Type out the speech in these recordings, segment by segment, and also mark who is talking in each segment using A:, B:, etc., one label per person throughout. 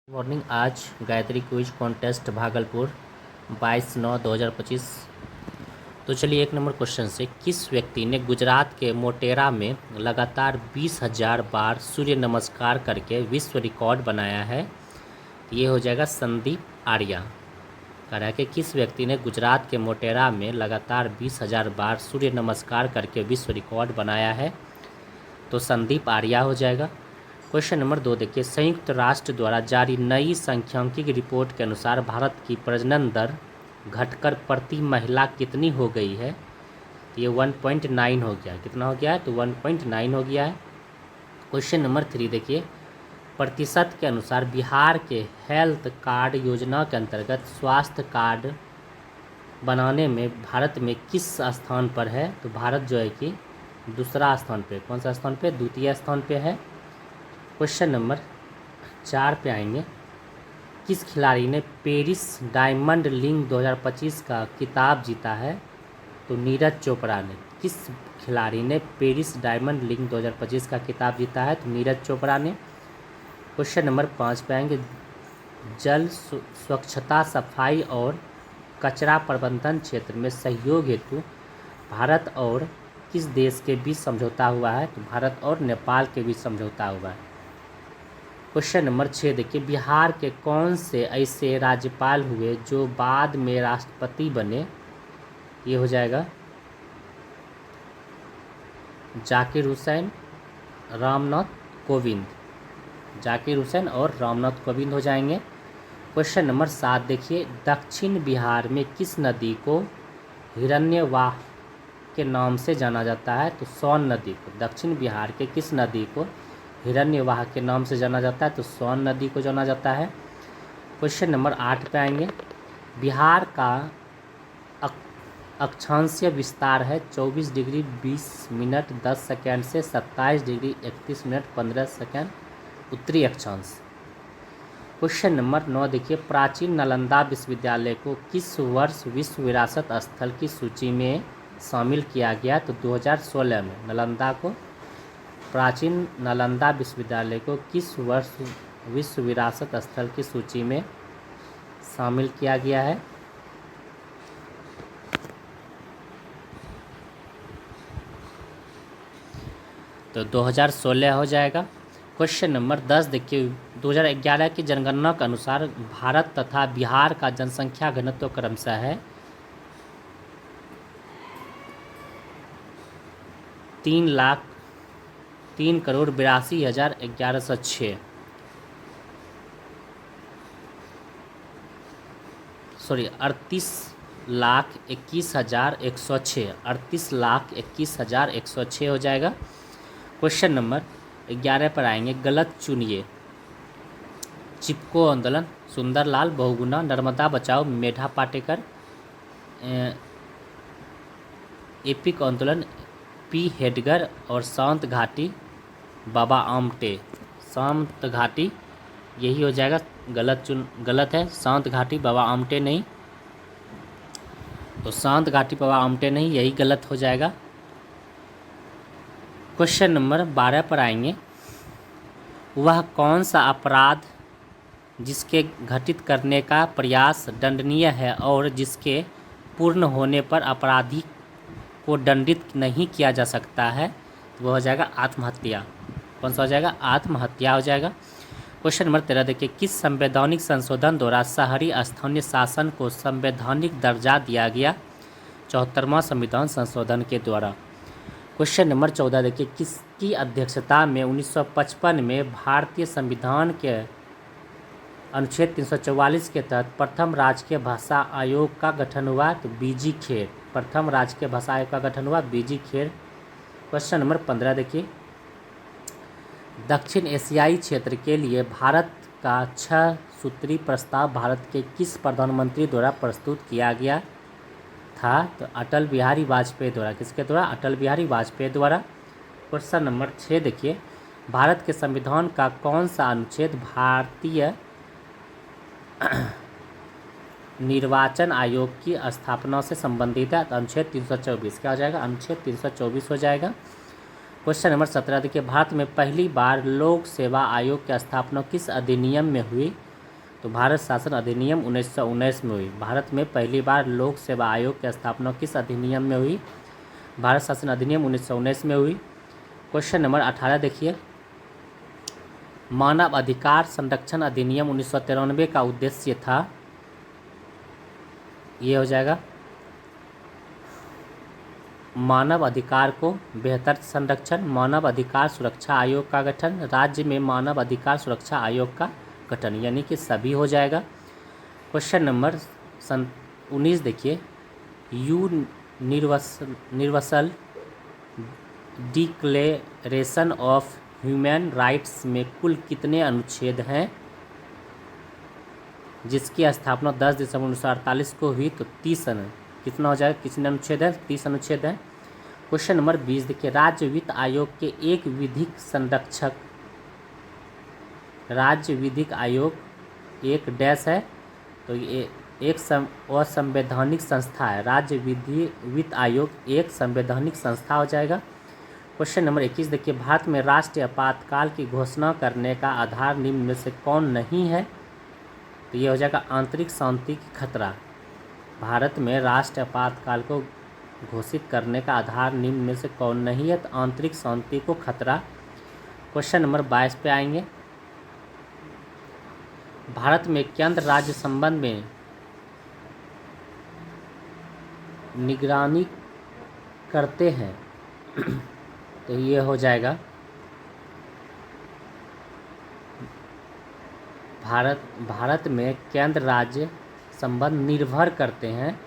A: Morning. आज Gayatri quiz contest Bhagalpur 22/9/2025। तो चलिए एक नंबर क्वेश्चन से, किस व्यक्ति ने गुजरात के मोटेरा में लगातार 20,000 बार सूर्य नमस्कार करके विश्व रिकॉर्ड बनाया है? ये हो जाएगा संदीप आर्या। कह रहा है कि किस व्यक्ति ने गुजरात के मोटेरा में लगातार 20,000 बार सूर्य नमस्कार करके विश्व रिकॉर्ड बनाया है? तो संदीप आर्या हो जाएगा। क्वेश्चन नंबर 2 देखिए, संयुक्त राष्ट्र द्वारा जारी नई सांख्यिकी रिपोर्ट के अनुसार भारत की प्रजनन दर घटकर प्रति महिला कितनी हो गई है? तो ये 1.9 हो गया है। कितना हो गया है? तो 1.9 हो गया है। क्वेश्चन नंबर 3 देखिए, प्रतिशत के अनुसार बिहार के हेल्थ कार्ड योजना के अंतर्गत स्वास्थ्य कार्ड बनाने में भारत में किस स्थान पर है? तो भारत जो है कि दूसरा स्थान पे। कौन सा स्थान पे? द्वितीय स्थान पे है। क्वेश्चन नंबर 4 पे आएंगे, किस खिलाड़ी ने पेरिस डायमंड लीग 2025 का खिताब जीता है? तो नीरज चोपड़ा ने। किस खिलाड़ी ने पेरिस डायमंड लीग 2025 का खिताब जीता है? तो नीरज चोपड़ा ने। क्वेश्चन नंबर 5 पे आएंगे, जल स्वच्छता, सफाई और कचरा प्रबंधन क्षेत्र में सहयोग हेतु भारत और किस देश के बीच समझौता हुआ है? तो भारत और नेपाल के बीच समझौता हुआ है। क्वेश्चन नंबर 6 देखिए, बिहार के कौन से ऐसे राज्यपाल हुए जो बाद में राष्ट्रपति बने? ये हो जाएगा जाकिर हुसैन, रामनाथ कोविंद। जाकिर हुसैन और रामनाथ कोविंद हो जाएंगे। क्वेश्चन नंबर 7 देखिए, दक्षिण बिहार में किस नदी को हिरण्यवाह के नाम से जाना जाता है? तो सोन नदी को। दक्षिण बिहार के किस नदी को हिरण्यवाह के नाम से जाना जाता है? तो सोन नदी को जाना जाता है। क्वेश्चन नंबर 8 पे आएंगे, बिहार का अक्षांशीय विस्तार है 24 डिग्री 20 मिनट 10 सेकेंड से 27 डिग्री 31 मिनट 15 सेकेंड उत्तरी अक्षांश। क्वेश्चन नंबर 9 देखिए, प्राचीन नालंदा विश्वविद्यालय को किस वर्ष विश्व विरासत स्थल की सूची में शामिल किया गया? तो 2016 में नालंदा को, प्राचीन नालंदा विश्वविद्यालय को किस वर्ष विश्व विरासत स्थल की सूची में शामिल किया गया है? तो 2016 हो जाएगा। क्वेश्चन नंबर 10 देखिए, 2011 की जनगणना के अनुसार भारत तथा बिहार का जनसंख्या घनत्व क्रमशः है 3,82,1106। सॉरी 38,21,106। 38,21,106 हो जाएगा। क्वेश्चन नंबर 11 पर आएंगे, गलत चुनिए। चिपको आंदोलन, सुंदरलाल बहुगुणा, नर्मदा बचाओ, मेधा पाटेकर, एपिक आंदोलन पी हेडगर, और शांत घाटी बाबा आमटे। शांत घाटी यही हो जाएगा। गलत है, शांत घाटी बाबा आमटे नहीं। तो शांत घाटी बाबा आमटे नहीं, यही गलत हो जाएगा। क्वेश्चन नंबर 12 पर आएंगे, वह कौन सा अपराध जिसके घटित करने का प्रयास दंडनीय है और जिसके पूर्ण होने पर अपराधी को दंडित नहीं किया जा सकता है? तो वह हो जाएगा आत्महत्या। कौन सा हो जाएगा? आत्महत्या हो जाएगा। क्वेश्चन नंबर 13 देखिए, किस संवैधानिक संशोधन द्वारा शहरी स्थानीय शासन को संवैधानिक दर्जा दिया गया? 74वां संविधान संशोधन के द्वारा। क्वेश्चन नंबर 14 देखिए, किसकी अध्यक्षता में 1955 में भारतीय संविधान के अनुच्छेद 344 के तहत प्रथम राजकीय भाषा आयोग का गठन हुआ? तो बीजी खेर। प्रथम राजकीय भाषा आयोग का गठन हुआ बीजी खेर। क्वेश्चन नंबर 15 देखिए, दक्षिण एशियाई क्षेत्र के लिए भारत का 6 सूत्री प्रस्ताव भारत के किस प्रधानमंत्री द्वारा प्रस्तुत किया गया था? तो अटल बिहारी वाजपेयी द्वारा। किसके द्वारा? अटल बिहारी वाजपेयी द्वारा। क्वेश्चन नंबर 6 देखिए, भारत के संविधान का कौन सा अनुच्छेद भारतीय निर्वाचन आयोग की स्थापना से संबंधित है? तो अनुच्छेद 324। क्या हो जाएगा? अनुच्छेद 324 हो जाएगा। क्वेश्चन नंबर 17 देखिए, भारत में पहली बार लोक सेवा आयोग की स्थापना किस अधिनियम में हुई? तो भारत शासन अधिनियम 1919 में हुई। भारत में पहली बार लोक सेवा आयोग की स्थापना किस अधिनियम में हुई? भारत शासन अधिनियम 1919 में हुई। क्वेश्चन नंबर 18 देखिए, मानव अधिकार संरक्षण अधिनियम 1993 का उद्देश्य था, ये हो जाएगा मानव अधिकार को बेहतर संरक्षण, मानव अधिकार सुरक्षा आयोग का गठन, राज्य में मानव अधिकार सुरक्षा आयोग का गठन, यानी कि सभी हो जाएगा। क्वेश्चन नंबर 19 देखिए, universal declaration of human rights में कुल कितने अनुच्छेद हैं? जिसकी स्थापना 10 दिसंबर 1948 को हुई, तो 30 कितना हो जाएगा, कितने अनुच्छेद है? 30 अनुच्छेद हैं। क्वेश्चन नंबर 20 देखिए, राज्य वित्त आयोग के एक विधिक संरक्षक, राज्य विधिक आयोग एक डैश है, तो ये एक असंवैधानिक संस्था है। राज्य वित्त आयोग एक संवैधानिक संस्था हो जाएगा। क्वेश्चन नंबर 21 देखिए, भारत में राष्ट्रीय आपातकाल की घोषणा करने का आधार निम्न में से कौन नहीं है? तो ये हो जाएगा आंतरिक शांति की खतरा। भारत में राष्ट्रीय आपातकाल को घोषित करने का आधार निम्न में से कौन नहीं है? तो आंतरिक शांति को खतरा। क्वेश्चन नंबर 22 पे आएंगे, भारत में केंद्र राज्य संबंध में निगरानी करते हैं, तो ये हो जाएगा भारत में केंद्र राज्य संबंध निर्भर करते हैं,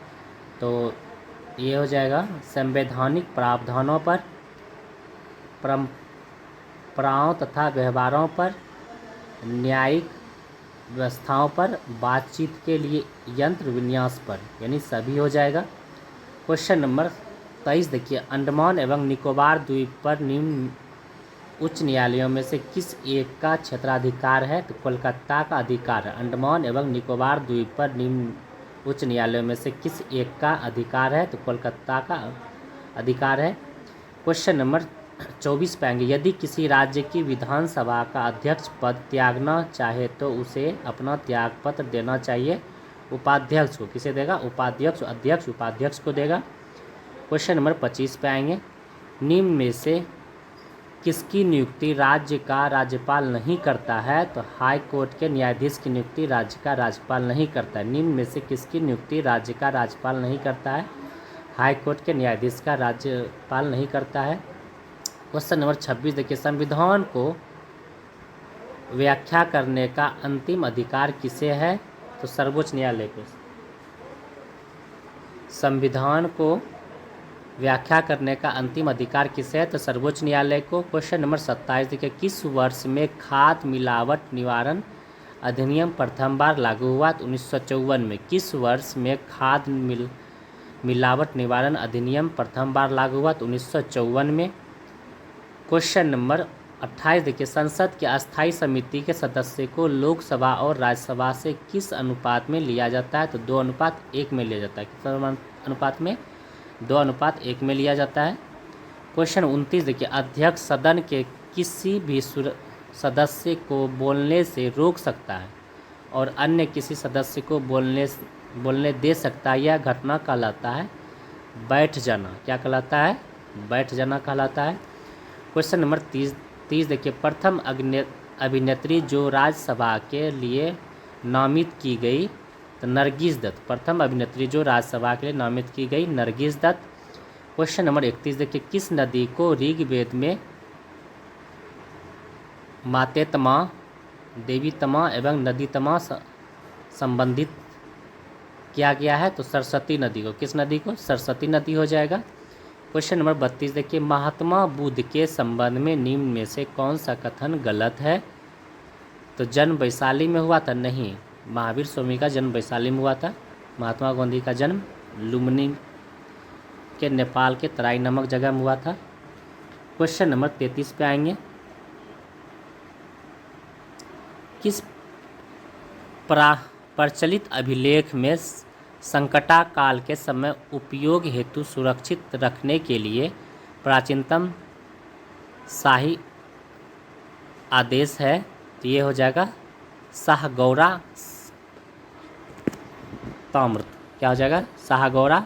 A: तो ये हो जाएगा संवैधानिक प्रावधानों पर, परंपराओं तथा व्यवहारों पर, न्यायिक व्यवस्थाओं पर, बातचीत के लिए यंत्र विन्यास पर, यानी सभी हो जाएगा। क्वेश्चन नंबर 23 देखिए, अंडमान एवं निकोबार द्वीप पर निम्न उच्च न्यायालयों में से किस एक का क्षेत्राधिकार है? तो कोलकाता का अधिकार है। अंडमान एवं निकोबार द्वीप पर निम्न उच्च न्यायालयों में से किस एक का अधिकार है? तो कोलकाता का अधिकार है। क्वेश्चन नंबर 24 पे आएंगे, यदि किसी राज्य की विधानसभा का अध्यक्ष पद त्यागना चाहे तो उसे अपना त्यागपत्र देना चाहिए उपाध्यक्ष को। किसे देगा? उपाध्यक्ष, अध्यक्ष उपाध्यक्ष को देगा। क्वेश्चन नंबर 25 पे आएंगे, निम्न में से किसकी नियुक्ति राज्य का राज्यपाल नहीं करता है? तो हाई कोर्ट के न्यायाधीश की नियुक्ति राज्य का राज्यपाल नहीं करता है। निम्न में से किसकी नियुक्ति राज्य का राज्यपाल नहीं करता है? हाई कोर्ट के न्यायाधीश का राज्यपाल नहीं करता है। क्वेश्चन नंबर 26 देखिए, संविधान को व्याख्या करने का अंतिम अधिकार किसे है? तो सर्वोच्च न्यायालय को। संविधान को व्याख्या करने का अंतिम अधिकार किसे है? तो सर्वोच्च न्यायालय को। क्वेश्चन नंबर 27 देखिए, किस वर्ष में खाद्य मिलावट निवारण अधिनियम प्रथम बार लागू हुआ? तो 1954 में। किस वर्ष में खाद्य मिलावट निवारण अधिनियम प्रथम बार लागू हुआ? तो 1954 में। क्वेश्चन नंबर 28 देखिए, संसद की अस्थायी समिति के सदस्य को लोकसभा और राज्यसभा से किस अनुपात में लिया जाता है? तो 2:1 में लिया जाता है। किस अनुपात में? 2:1 में लिया जाता है। क्वेश्चन 29 देखिए, अध्यक्ष सदन के किसी भी सदस्य को बोलने से रोक सकता है और अन्य किसी सदस्य को बोलने दे सकता है। यह घटना कहलाता है बैठ जाना। क्या कहलाता है? बैठ जाना कहलाता है। क्वेश्चन नंबर 30 देखिए, प्रथम अभिनेत्री जो राज्यसभा के लिए नामित की गई, तो नरगिस दत्त। प्रथम अभिनेत्री जो राज्यसभा के लिए नामित की गई, नरगिस दत्त। क्वेश्चन नंबर 31 देखिए, किस नदी को ऋग्वेद में मातेतमा, देवीतमा एवं नदीतमा संबंधित किया गया है? तो सरस्वती नदी को। किस नदी को? सरस्वती नदी हो जाएगा। क्वेश्चन नंबर 32 देखिए, महात्मा बुद्ध के संबंध में निम्न में से कौन सा कथन गलत है? तो जन्म वैशाली में हुआ था? नहीं, महावीर स्वामी का जन्म वैशाली में हुआ था। महात्मा गांधी का जन्म लुम्बिनी के नेपाल के तराई नामक जगह में हुआ था। क्वेश्चन नंबर 33 पे आएंगे, किस प्रचलित अभिलेख में संकटा काल के समय उपयोग हेतु सुरक्षित रखने के लिए प्राचीनतम शाही आदेश है? तो ये हो जाएगा शाहगौरा ताम्र, क्या हो जाएगा, साहगौरा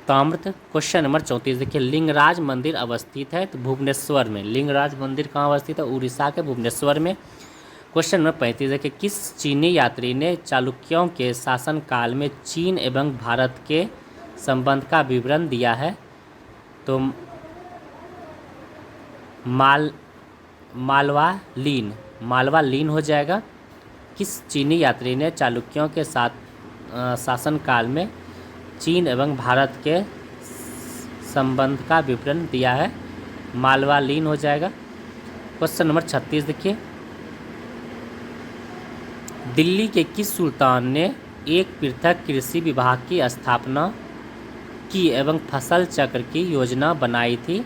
A: ताम्र। क्वेश्चन नंबर 34 देखिए, लिंगराज मंदिर अवस्थित है तो भुवनेश्वर में। लिंगराज मंदिर कहाँ अवस्थित है, उड़ीसा के भुवनेश्वर में। क्वेश्चन नंबर 35 देखिए, किस चीनी यात्री ने चालुक्यों के शासनकाल में चीन एवं भारत के संबंध का विवरण दिया है, तो मालवा लीन हो जाएगा। किस चीनी यात्री ने चालुक्यों के साथ शासनकाल में चीन एवं भारत के संबंध का विवरण दिया है, मालवा लीन हो जाएगा। क्वेश्चन नंबर 36 देखिए, दिल्ली के किस सुल्तान ने एक पृथक कृषि विभाग की स्थापना की एवं फसल चक्र की योजना बनाई थी,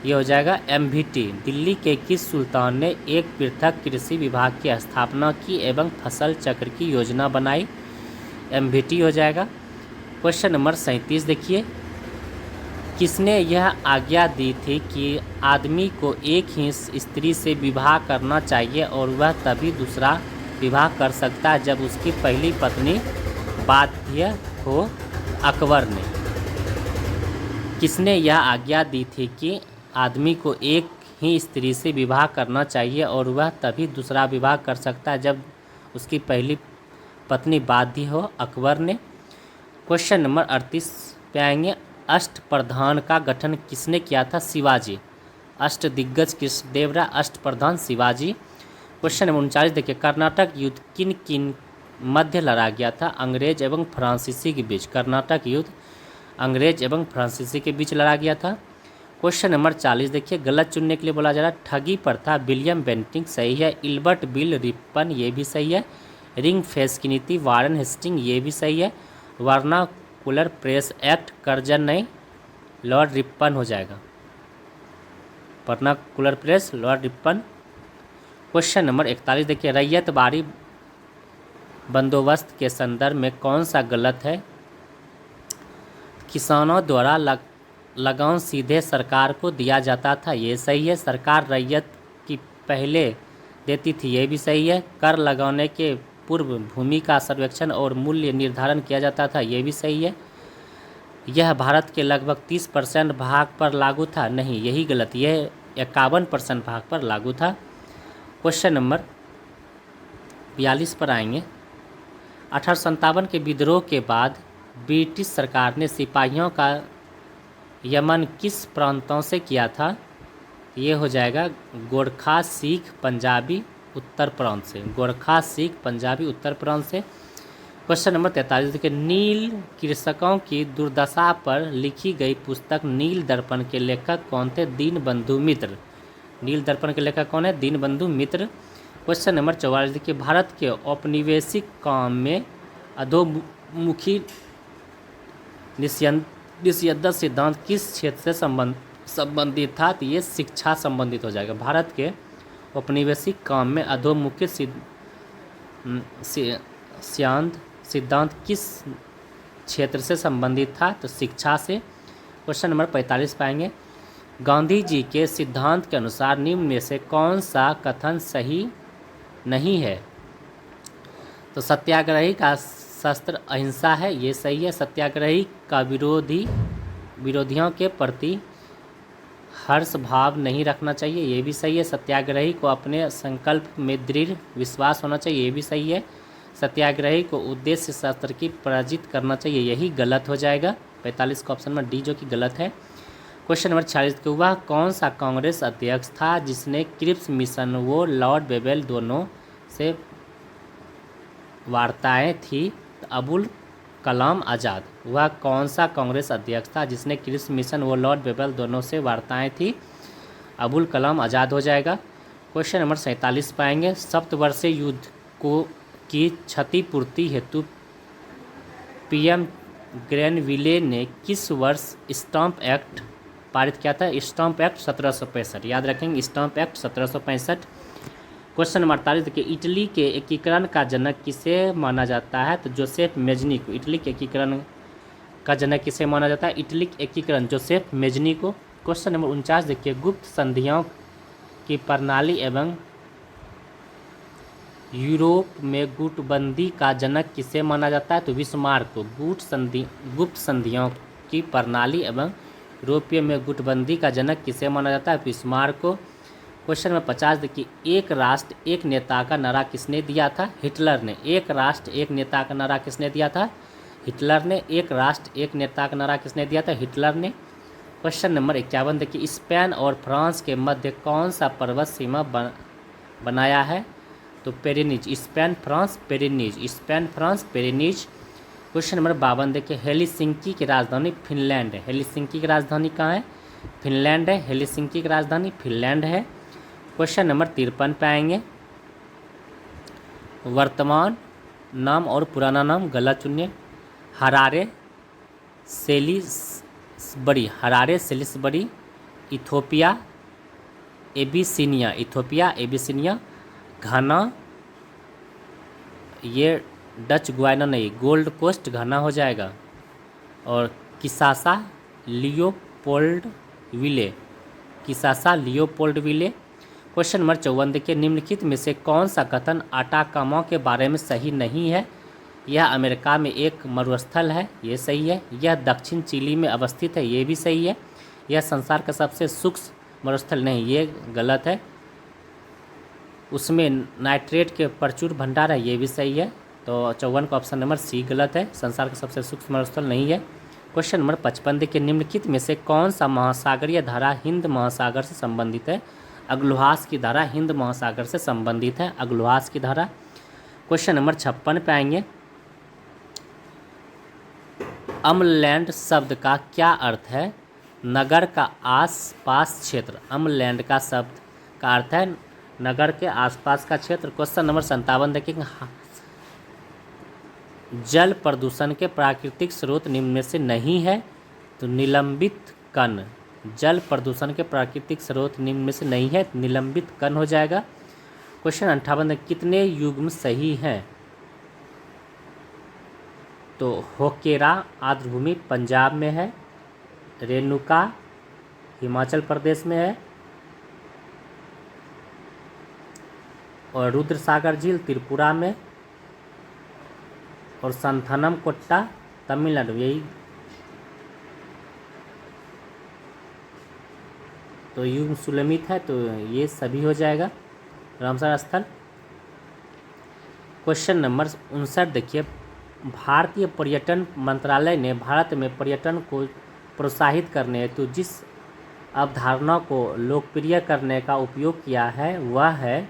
A: ये हो जाएगा MVT। दिल्ली के किस सुल्तान ने एक पृथक कृषि विभाग की स्थापना की एवं फसल चक्र की योजना बनाई, MVT हो जाएगा। क्वेश्चन नंबर 37 देखिए, किसने यह आज्ञा दी थी कि आदमी को एक ही स्त्री से विवाह करना चाहिए और वह तभी दूसरा विवाह कर सकता है जब उसकी पहली पत्नी बाध्य हो, अकबर ने। किसने यह आज्ञा दी थी कि आदमी को एक ही स्त्री से विवाह करना चाहिए और वह तभी दूसरा विवाह कर सकता है जब उसकी पहली पत्नी बाध्य हो, अकबर ने। क्वेश्चन नंबर 38 पे आएंगे, अष्टप्रधान का गठन किसने किया था, शिवाजी। अष्टदिग्गज कृष्णदेवराय, अष्टप्रधान शिवाजी। क्वेश्चन नंबर 39 देखिए, कर्नाटक युद्ध किन किन मध्य लड़ा गया था, अंग्रेज एवं फ्रांसीसी के बीच। कर्नाटक युद्ध अंग्रेज एवं फ्रांसीसी के बीच लड़ा गया था। क्वेश्चन नंबर 40 देखिए, गलत चुनने के लिए बोला जा रहा है, ठगी प्रथा विलियम बेंटिंक सही है, इल्बर्ट बिल रिपन ये भी सही है, रिंग फेस की नीति वारन हेस्टिंग ये भी सही है, वर्नाकुलर प्रेस एक्ट कर्जन नहीं, लॉर्ड रिपन हो जाएगा, vernacular press Lord Ripon. Question number 41 देखिए, रैयतबाड़ी बंदोबस्त के संदर्भ में कौन सा गलत है, किसानों द्वारा लगान सीधे सरकार को दिया जाता था, ये सही है, सरकार रैयत की पहले देती थी, ये भी सही है, कर लगाने के पूर्व भूमि का सर्वेक्षण और मूल्य निर्धारण किया जाता था, ये भी सही है, यह भारत के लगभग 30% भाग पर लागू था, नहीं यही गलत, यह 51% भाग पर लागू था। क्वेश्चन नंबर 42 पर आएंगे, 1857 के विद्रोह के बाद ब्रिटिश सरकार ने सिपाहियों का यमन किस प्रांतों से किया था, ये हो जाएगा गोरखा सिख पंजाबी उत्तर प्रांत से, गोरखा सिख पंजाबी उत्तर प्रांत से। क्वेश्चन नंबर 43 देखिए, नील कृषकों की दुर्दशा पर लिखी गई पुस्तक नील दर्पण के लेखक कौन थे, दीनबंधु मित्र। नील दर्पण के लेखक कौन है, दीनबंधु मित्र। क्वेश्चन नंबर 44 देखिए, भारत के औपनिवेशिक काम में अधोमुखी निषेध सिद्धांत किस क्षेत्र से संबंधित था, तो ये शिक्षा संबंधित हो जाएगा। भारत के औपनिवेशिक काम में अधोमुखी सिद्धांत किस क्षेत्र से संबंधित था, तो शिक्षा से। क्वेश्चन नंबर 45 पाएंगे, गांधी जी के सिद्धांत के अनुसार निम्न में से कौन सा कथन सही नहीं है, तो सत्याग्रही का शस्त्र अहिंसा है, ये सही है, सत्याग्रही का विरोधियों के प्रति हर्ष भाव नहीं रखना चाहिए, ये भी सही है, सत्याग्रही को अपने संकल्प में दृढ़ विश्वास होना चाहिए, ये भी सही है, सत्याग्रही को उद्देश्य शस्त्र की पराजित करना चाहिए, यही गलत हो जाएगा 45 का ऑप्शन में डी जो कि गलत है। क्वेश्चन नंबर 46 के, वह कौन सा कांग्रेस अध्यक्ष था जिसने क्रिप्स मिशन व लॉर्ड बेबल दोनों से वार्ताएं थी, तो अबुल कलाम आज़ाद। वह कौन सा कांग्रेस अध्यक्ष था जिसने क्रिप्स मिशन व लॉर्ड बेबल दोनों से वार्ताएं थी, अबुल कलाम आज़ाद हो जाएगा। क्वेश्चन नंबर 47 पाएंगे, सप्तवर्षीय युद्ध की क्षतिपूर्ति हेतु PM ग्रेनविले ने किस वर्ष स्टाम्प एक्ट पारित किया था, स्टाम्प एक्ट 1765, याद रखेंगे स्टाम्प एक्ट 1765। क्वेश्चन नंबर 48 देखिए, इटली के एकीकरण का जनक किसे माना जाता है, तो जोसेफ मेजनी को। इटली के एकीकरण का जनक किसे माना जाता है, इटली के एकीकरण जोसेफ मेजनी को। क्वेश्चन नंबर 49 देखिए, गुप्त संधियों की प्रणाली एवं यूरोप में गुटबंदी का जनक किसे माना जाता है? तो बिस्मार्क को। गुप्त संधियों की प्रणाली एवं यूरोपीय में गुटबंदी का जनक किसे माना जाता है? बिस्मार्क को। क्वेश्चन नंबर 50 देखिए, एक राष्ट्र एक नेता का नारा किसने दिया था? हिटलर ने। एक राष्ट्र एक नेता का नारा किसने दिया था? हिटलर ने। एक राष्ट्र एक नेता का नारा किसने दिया था? हिटलर ने। क्वेश्चन नंबर 51 देखिए, स्पेन और फ्रांस के मध्य कौन सा पर्वत सीमा बनाया है? तो Pyrenees. Spain France Pyrenees. Spain France Pyrenees. Question number 52 देखिए, हेलसिंकी की राजधानी फिनलैंड है। हेलसिंकी की राजधानी कहाँ है? फिनलैंड है। हेलसिंकी की राजधानी फिनलैंड है। क्वेश्चन नंबर 53 पे आएंगे, वर्तमान नाम और पुराना नाम गलत चुनिए। Harare Salisbury. Harare Salisbury. Ethiopia Abyssinia. Ethiopia Abyssinia. Ghana, ये डच गुयाना नहीं, गोल्ड कोस्ट घाना हो जाएगा। और Kinshasa Leopoldville. Kinshasa Leopoldville. Question number 54 देखिए, निम्नलिखित में से कौन सा कथन अटाकामा के बारे में सही नहीं है? यह अमेरिका में एक मरुस्थल है, ये सही है। यह दक्षिण चिली में अवस्थित है, ये भी सही है। यह संसार का सबसे सूक्ष्म मरुस्थल नहीं, ये गलत है। उसमें नाइट्रेट के प्रचुर भंडार है, ये भी सही है। तो 54 का ऑप्शन नंबर सी गलत है, संसार का सबसे सूक्ष्म मरुस्थल नहीं है। क्वेश्चन नंबर 55 देखिए, निम्नलिखित में से कौन सा महासागरीय धारा हिंद महासागर से संबंधित है? अग्लुहास की धारा हिंद महासागर से संबंधित है, अग्लुहास की धारा। क्वेश्चन नंबर 56 पे आएंगे, अम्ललैंड शब्द का क्या अर्थ है? नगर का आसपास क्षेत्र। अम्ललैंड का शब्द का अर्थ है नगर के आसपास का क्षेत्र। क्वेश्चन नंबर 57 देखेंगे, जल प्रदूषण के प्राकृतिक स्रोत निम्न में से नहीं है? तो निलंबित कण। जल प्रदूषण के प्राकृतिक स्रोत निम्न में से नहीं है, निलंबित कण हो जाएगा। क्वेश्चन 58 कितने युग्म सही हैं? तो होकेरा आर्द्रभूमि पंजाब में है, रेणुका हिमाचल प्रदेश में है, और रुद्रसागर झील त्रिपुरा में, और संथनम कोट्टा तमिलनाडु। यही तो युग्म सुलमित है, तो ये सभी हो जाएगा। रामसर स्थल। क्वेश्चन नंबर 59 देखिए, भारतीय पर्यटन मंत्रालय ने भारत में पर्यटन को प्रोत्साहित करने हेतु जिस अवधारणा को लोकप्रिय करने का उपयोग किया है वह है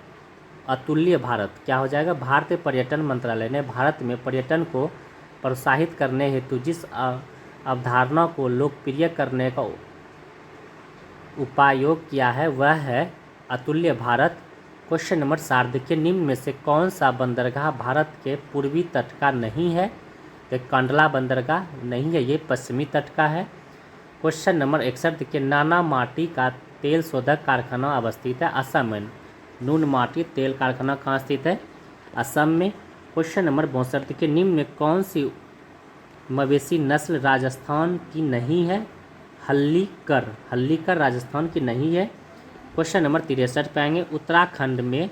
A: अतुल्य भारत। क्या हो जाएगा? भारतीय पर्यटन मंत्रालय ने भारत में पर्यटन को प्रोत्साहित करने हेतु जिस अवधारणा को लोकप्रिय करने का उपयोग किया है वह है अतुल्य भारत। क्वेश्चन नंबर 60 देखिए, निम्न में से कौन सा बंदरगाह भारत के पूर्वी तट का नहीं है? तो कंडला बंदरगाह नहीं है, ये पश्चिमी तट का है। क्वेश्चन नंबर 61 देखिए, नाना माटी का तेल शोधक कारखाना अवस्थित है असम में। नून माटी तेल कारखाना कहाँ स्थित है? असम में। क्वेश्चन नंबर 62 देखिए, निम्न में कौन सी मवेशी नस्ल राजस्थान की नहीं है? हल्लीकर। हल्लीकर राजस्थान की नहीं है। क्वेश्चन नंबर 63 पे आएंगे, उत्तराखंड में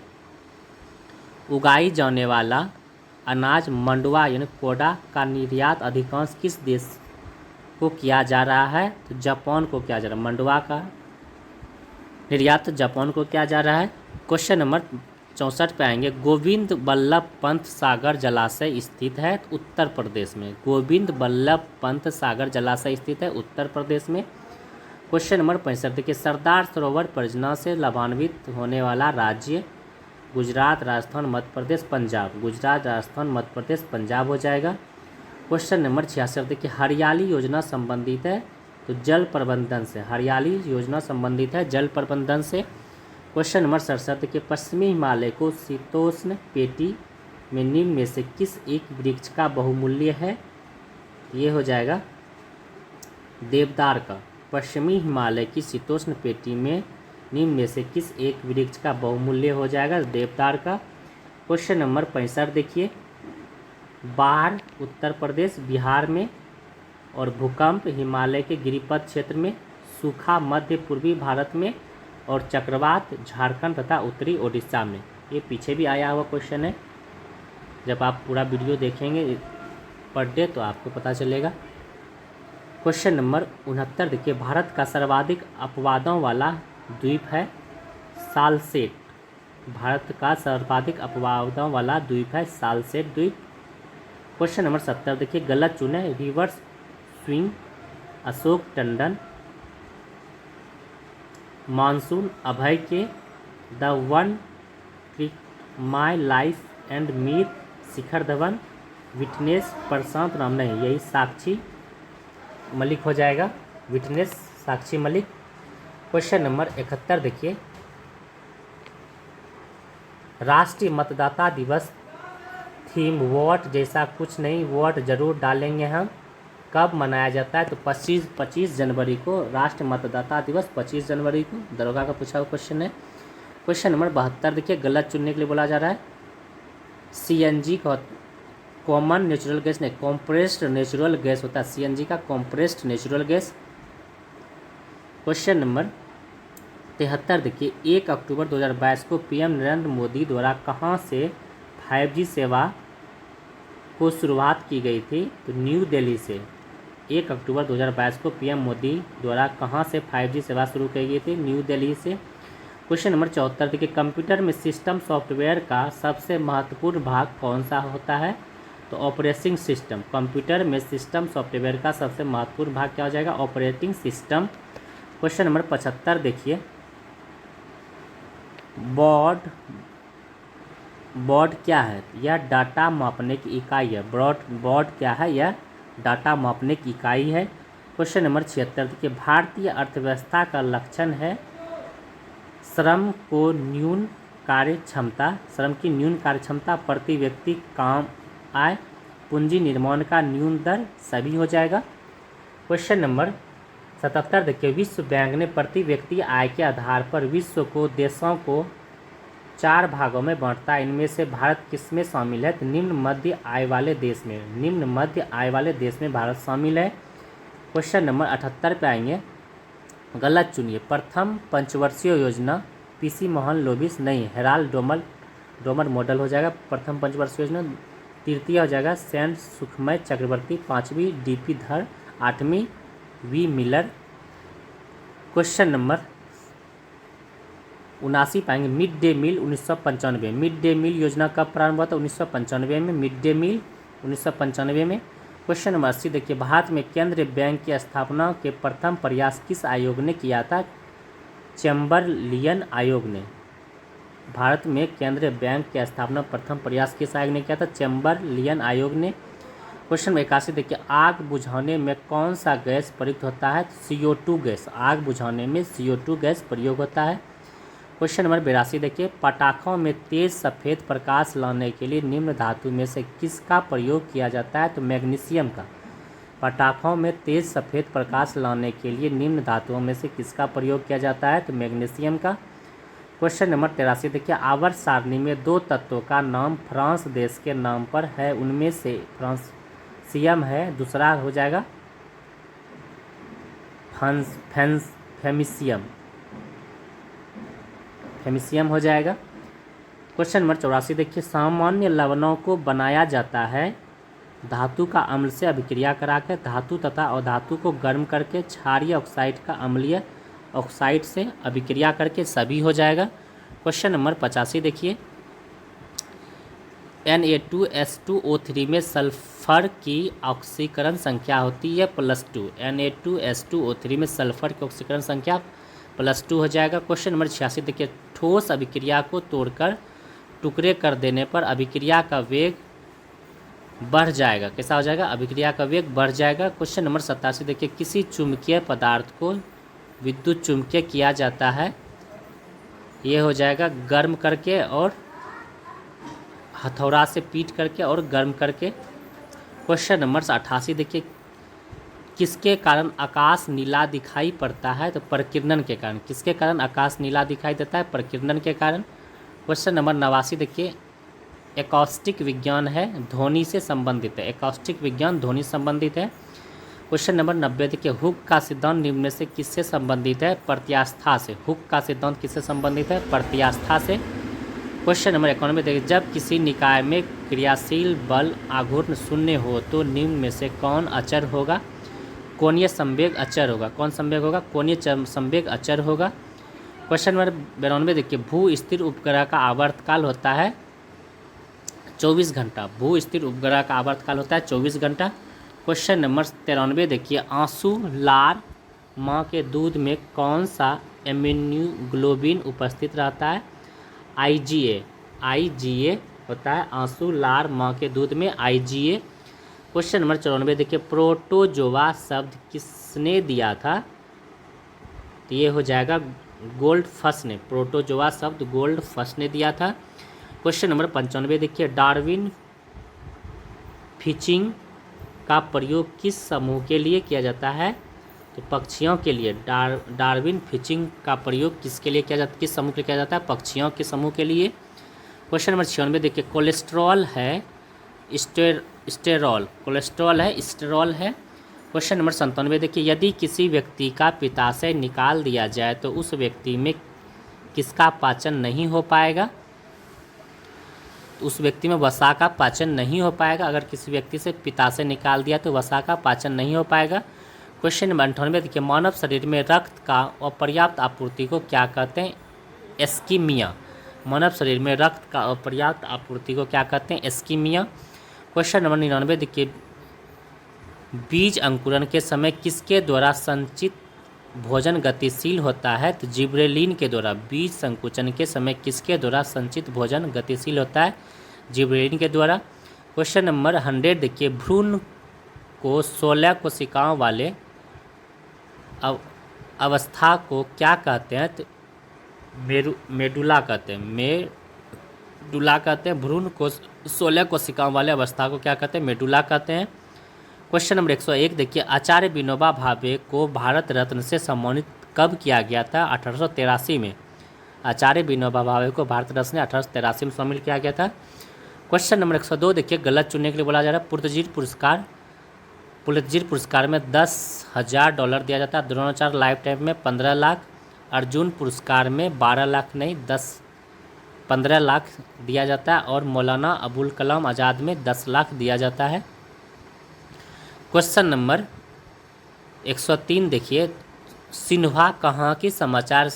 A: उगाई जाने वाला अनाज मंडुआ यानी कोडा का निर्यात अधिकांश किस देश को किया जा रहा है? तो जापान को किया जा रहा है। मंडुआ का निर्यात जापान को किया जा रहा है। क्वेश्चन नंबर 64 पे आएंगे, गोविंद बल्लभ पंत सागर जलाशय स्थित है उत्तर प्रदेश में। गोविंद बल्लभ पंत सागर जलाशय स्थित है उत्तर प्रदेश में। क्वेश्चन नंबर 65 देखिए, सरदार सरोवर परियोजना से लाभान्वित होने वाला राज्य गुजरात, राजस्थान, मध्य प्रदेश, पंजाब। गुजरात, राजस्थान, मध्य प्रदेश, पंजाब हो जाएगा। क्वेश्चन नंबर 66 देखिए, हरियाली योजना संबंधित है तो जल प्रबंधन से। हरियाली योजना संबंधित है जल प्रबंधन से। क्वेश्चन नंबर 67 देखिए, पश्चिमी हिमालय को शीतोष्ण पेटी में निम्न में से किस एक वृक्ष का बहुमूल्य है? ये हो जाएगा देवदार का। पश्चिमी हिमालय की शीतोष्ण पेटी में निम्न में से किस एक वृक्ष का बहुमूल्य हो जाएगा? देवदार का। क्वेश्चन नंबर 65 देखिए, बाढ़ उत्तर प्रदेश बिहार में, और भूकंप हिमालय के गिरिपथ क्षेत्र में, सूखा मध्य पूर्वी भारत में, और चक्रवात झारखंड तथा उत्तरी ओडिशा में। ये पीछे भी आया हुआ क्वेश्चन है, जब आप पूरा वीडियो देखेंगे पर डे तो आपको पता चलेगा। क्वेश्चन नंबर 69 देखिए, भारत का सर्वाधिक अपवादों वाला द्वीप है सालसेट। भारत का सर्वाधिक अपवादों वाला द्वीप है सालसेट द्वीप। क्वेश्चन नंबर 70 देखिए, गलत चुने reverse swing Ashok Tandon, monsoon Abhay K, the one cricket my life and more Shikhar Dhawan, witness Prashant Ram, नहीं यही साक्षी मलिक हो जाएगा, witness Sakshi Malik. Question number 71 देखिए, राष्ट्रीय मतदाता दिवस थीम वोट जैसा कुछ नहीं, वोट जरूर डालेंगे हम, कब मनाया जाता है? तो 25 जनवरी को राष्ट्रीय मतदाता दिवस 25 जनवरी को, दरोगा का पूछा हुआ क्वेश्चन है। क्वेश्चन नंबर 72 देखिए, गलत चुनने के लिए बोला जा रहा है। सीएनजी का कॉमन नेचुरल गैस नहीं, कॉम्प्रेस्ड नेचुरल गैस होता है सीएनजी का, compressed natural gas. Question number 73 देखिए, 1 अक्टूबर 2022 को पीएम नरेंद्र मोदी द्वारा कहाँ से 5G सेवा को शुरुआत की गई थी? तो न्यू दिल्ली से। 1 अक्टूबर 2022 को पीएम मोदी द्वारा कहाँ से 5G सेवा शुरू की गई थी? न्यू दिल्ली से। क्वेश्चन नंबर 74 देखिए, कंप्यूटर में सिस्टम सॉफ्टवेयर का सबसे महत्वपूर्ण भाग कौन सा होता है? तो ऑपरेटिंग सिस्टम। कंप्यूटर में सिस्टम सॉफ्टवेयर का सबसे महत्वपूर्ण भाग क्या हो जाएगा? Operating system. क्वेश्चन नंबर 75 देखिए, बोर्ड क्या है? यह डाटा मापने की इकाई है। बोर्ड क्या है? यह डाटा मापने की इकाई है। क्वेश्चन नंबर 76 देखिए, भारतीय अर्थव्यवस्था का लक्षण है श्रम को न्यून कार्यक्षमता, श्रम की न्यून कार्यक्षमता, प्रति व्यक्ति काम आय, पूंजी निर्माण का न्यून दर, सभी हो जाएगा। क्वेश्चन नंबर 77 देखिए, विश्व बैंक ने प्रति व्यक्ति आय के आधार पर विश्व को देशों को 4 भागों में बांटता है। इनमें से भारत किस में शामिल है? तो निम्न मध्य आय वाले देश में, निम्न मध्य आय वाले देश में भारत शामिल है। क्वेश्चन नंबर 78 पे आएंगे, गलत चुनिए। प्रथम पंचवर्षीय योजना पीसी मोहन लोबिस, नहीं हेराल्ड डोमर मॉडल हो जाएगा प्रथम पंचवर्षीय योजना। तृतीय हो जाएगा सेंट सुखमय चक्रवर्ती, 5वीं डीपी धर, 8वीं वी मिलर। क्वेश्चन नंबर 79 पाएंगे, midday meal 1995। Midday meal योजना कब प्रारंभ हुआ था? 1995 में, मिड डे मील 1995 में। क्वेश्चन नंबर 80 देखिए, भारत में केंद्रीय बैंक की स्थापना के प्रथम प्रयास किस आयोग ने किया था? चैम्बरलियन आयोग ने। भारत में केंद्रीय बैंक की स्थापना प्रथम प्रयास किस आयोग ने किया था? चैम्बरलियन आयोग ने। क्वेश्चन नंबर 81 देखिए, आग बुझाने में कौन सा गैस प्रयुक्त होता है? CO2 gas. आग बुझाने में CO2 गैस प्रयोग होता है। क्वेश्चन नंबर 82 देखिए, पटाखों में तेज सफ़ेद प्रकाश लाने के लिए निम्न धातु में से किसका प्रयोग किया जाता है? तो मैग्नीशियम का। पटाखों में तेज सफ़ेद प्रकाश लाने के लिए निम्न धातुओं में से किसका प्रयोग किया जाता है? तो मैग्नीशियम का। क्वेश्चन नंबर 83 देखिए, आवर्त सारणी में 2 तत्वों का नाम फ्रांस देश के नाम पर है, उनमें से फ्रांसियम है, दूसरा हो जाएगा फेमिसियम हो जाएगा। क्वेश्चन नंबर 84 देखिए, सामान्य लवणों को बनाया जाता है धातु का अम्ल से अभिक्रिया कराकर, धातु तथा अधातु को गर्म करके, क्षारीय ऑक्साइड का अम्लीय ऑक्साइड से अभिक्रिया करके, सभी हो जाएगा। क्वेश्चन नंबर 85 देखिए, Na2S2O3 में सल्फर की ऑक्सीकरण संख्या होती है +2। Na2S2O3 में सल्फर की ऑक्सीकरण संख्या +2 हो जाएगा। क्वेश्चन नंबर 86 देखिए, ठोस अभिक्रिया को तोड़कर टुकड़े कर देने पर अभिक्रिया का वेग बढ़ जाएगा। कैसा हो जाएगा? अभिक्रिया का वेग बढ़ जाएगा। क्वेश्चन नंबर 87 देखिए, किसी चुंबकीय पदार्थ को विद्युत चुम्बकीय किया जाता है, ये हो जाएगा गर्म करके और हथौड़ा से पीट करके और गर्म करके। क्वेश्चन नंबर 88 देखिए, किसके कारण आकाश नीला दिखाई पड़ता है? तो प्रकीर्णन के कारण। किसके कारण आकाश नीला दिखाई देता है? प्रकीर्णन के कारण। क्वेश्चन नंबर 89 देखिए, एकॉस्टिक विज्ञान है, ध्वनि से संबंधित है। एकॉस्टिक विज्ञान ध्वनि से संबंधित है। क्वेश्चन नंबर 90 देखिए, हुक का सिद्धांत निम्न में से किससे संबंधित है? प्रत्यास्था से। हुक का सिद्धांत किससे संबंधित है? प्रत्यास्था से। क्वेश्चन नंबर 91 देखिए, जब किसी निकाय में क्रियाशील बल आघूर्ण शून्य हो तो निम्न में से कौन अचर होगा? कोणीय संवेग अचर होगा। कौन संवेग होगा? कोणीय संवेग अचर होगा। क्वेश्चन नंबर 92 देखिए, भू स्थिर उपग्रह का आवर्तकाल होता है 24 घंटा। भू स्थिर उपग्रह का आवर्तकाल होता है 24 घंटा। क्वेश्चन नंबर 93 देखिए, आंसू लार माँ के दूध में कौन सा इम्यूनोग्लोबिन उपस्थित रहता है? आईजीए। आईजीए होता है आंसू लार माँ के दूध में आईजीए। क्वेश्चन नंबर 94 देखिए, प्रोटोजोआ शब्द किसने दिया था? तो ये हो जाएगा गोल्डफश ने। प्रोटोजोआ शब्द गोल्डफश ने दिया था। क्वेश्चन नंबर 95 देखिए, डार्विन फिचिंग का प्रयोग किस समूह के लिए किया जाता है? तो पक्षियों के लिए। डार्विन फिचिंग का प्रयोग किसके लिए किया जाता है? किस समूह के लिए किया जाता है? पक्षियों के समूह के लिए। क्वेश्चन नंबर 96 देखिए, कोलेस्ट्रॉल है स्टेरॉल। कोलेस्ट्रॉल है स्टेरॉल है। क्वेश्चन नंबर 97 देखिए, यदि किसी व्यक्ति का पित्ताशय निकाल दिया जाए तो उस व्यक्ति में किसका पाचन नहीं हो पाएगा? तो उस व्यक्ति में वसा का पाचन नहीं हो पाएगा। अगर किसी व्यक्ति से पित्ताशय निकाल दिया तो वसा का पाचन नहीं हो पाएगा। क्वेश्चन नंबर 98 देखिए, मानव शरीर में रक्त का अपर्याप्त आपूर्ति को क्या कहते हैं? एस्कीमिया। मानव शरीर में रक्त का अपर्याप्त आपूर्ति को क्या कहते हैं? एस्कीमिया। क्वेश्चन नंबर 99 देखिए, बीज अंकुरण के समय किसके द्वारा संचित भोजन गतिशील होता है? तो जिब्रेलिन के द्वारा। बीज संकुचन के समय किसके द्वारा संचित भोजन गतिशील होता है? जिब्रेलिन के द्वारा। क्वेश्चन नंबर 100 देखिए, भ्रूण को 16 कोशिकाओं वाले अवस्था को क्या कहते हैं? तो मेडुला कहते हैं। मेडुला कहते हैं। भ्रूण को 16 कोशिकाओं वाले अवस्था को क्या कहते हैं? मेडुला कहते हैं। क्वेश्चन नंबर 101 देखिए, आचार्य विनोबा भावे को भारत रत्न से सम्मानित कब किया गया था? 1883 में। आचार्य विनोबा भावे को भारत रत्न से 1883 में शामिल किया गया था। क्वेश्चन नंबर 102 देखिए, गलत चुनने के लिए बोला जा रहा है। पुलित्जर पुरस्कार में $10,000 दिया जाता है। द्रोणाचार्य लाइफ टाइम में 15 लाख। अर्जुन पुरस्कार में 12 लाख नहीं 15 लाख दिया जाता है। और मौलाना अबुल कलाम आज़ाद में 10 लाख दिया जाता है। क्वेश्चन नंबर 103 देखिए, सिन्हुआ कहाँ की समाचार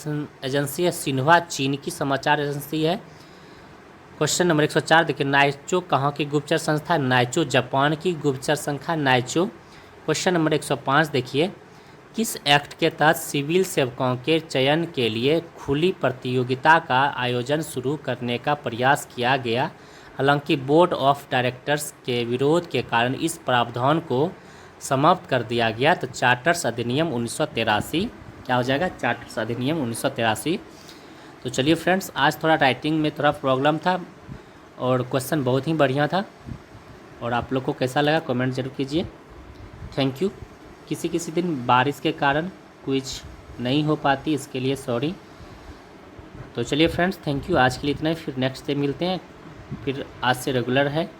A: एजेंसी है? सिन्हुआ चीन की समाचार एजेंसी है। क्वेश्चन नंबर 104 देखिए, नाइचो कहाँ की गुप्तचर संस्था है? नाइचो जापान की गुप्तचर संस्था नाइचो। क्वेश्चन नंबर 105 देखिए, किस एक्ट के तहत सिविल सेवकों के चयन के लिए खुली प्रतियोगिता का आयोजन शुरू करने का प्रयास किया गया? हालांकि बोर्ड ऑफ डायरेक्टर्स के विरोध के कारण इस प्रावधान को समाप्त कर दिया गया। तो चार्टर्स अधिनियम 1983 क्या हो जाएगा? चार्टर्स अधिनियम 1983। तो चलिए फ्रेंड्स, आज थोड़ा राइटिंग में थोड़ा प्रॉब्लम था और क्वेश्चन बहुत ही बढ़िया था। और आप लोग को कैसा लगा कमेंट जरूर कीजिए। Thank you. किसी दिन बारिश के कारण क्विज नहीं हो पाती, इसके लिए सॉरी। तो चलिए फ्रेंड्स, थैंक यू। आज के लिए इतना ही, फिर नेक्स्ट डे मिलते हैं। फिर आज से रेगुलर है।